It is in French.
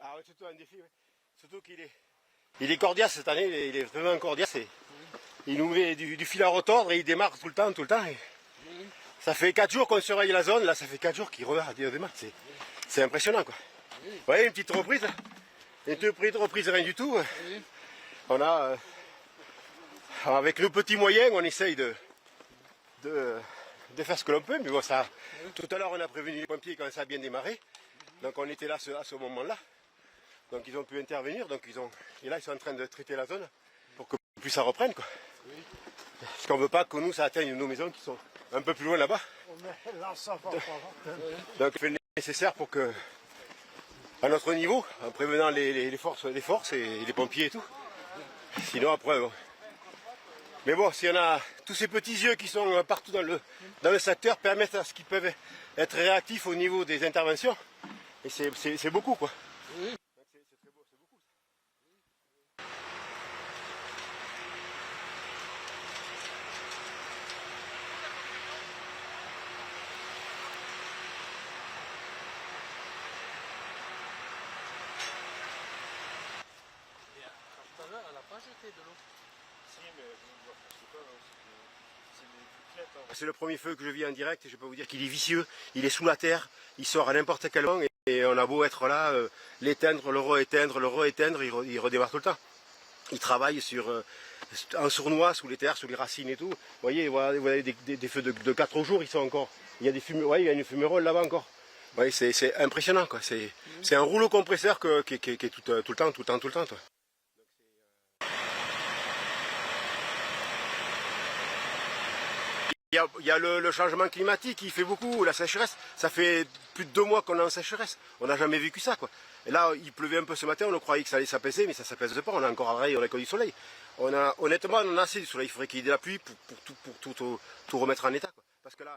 Ah, surtout un défi, ouais. Surtout il est cordial cette année, il est vraiment cordial. Il nous met du fil à retordre et il démarre tout le temps. Et ça fait 4 jours qu'on surveille la zone, là ça fait 4 jours qu'il redémarre. C'est impressionnant quoi. Vous voyez une petite reprise là. Une petite reprise, rien du tout. On a, avec nos petits moyens, on essaye de faire ce que l'on peut, mais bon, ça, tout à l'heure on a prévenu les pompiers quand ça a bien démarré, donc on était là à ce moment-là, donc ils ont pu intervenir, et là ils sont en train de traiter la zone pour que plus ça reprenne quoi. Parce qu'on ne veut pas que nous ça atteigne nos maisons qui sont un peu plus loin là-bas. Donc on fait le nécessaire pour que, à notre niveau, en prévenant les forces et les pompiers et tout, sinon après bon. Mais bon, s'il y en a, tous ces petits yeux qui sont partout dans le secteur permettent à ce qu'ils peuvent être réactifs au niveau des interventions. Et c'est beaucoup quoi. Oui. C'est très beau, c'est beaucoup. Tout à l'heure, elle n'a pas jeté de l'eau. Si, mais c'est le premier feu que je vis en direct et je peux vous dire qu'il est vicieux, il est sous la terre, il sort à n'importe quel moment et on a beau être là, l'éteindre, le re-éteindre, il redémarre tout le temps. Il travaille en sournois, sous les terres, sous les racines et tout. Vous voyez, voilà, vous avez des feux de 4 jours, ils sont encore. Il y a des fumées, il y a une fumerole là-bas encore. Voyez, c'est impressionnant quoi. C'est un rouleau compresseur qui est tout le temps. Toi. Il y a le changement climatique, il fait beaucoup, la sécheresse. Ça fait plus de 2 mois qu'on est en sécheresse. On n'a jamais vécu ça, quoi. Et là, il pleuvait un peu ce matin, on croyait que ça allait s'apaiser, mais ça ne s'apaise pas. On a encore un rail, on a que du soleil. Honnêtement, on en a assez du soleil. Il faudrait qu'il y ait de la pluie pour tout remettre en état, quoi. Parce que là,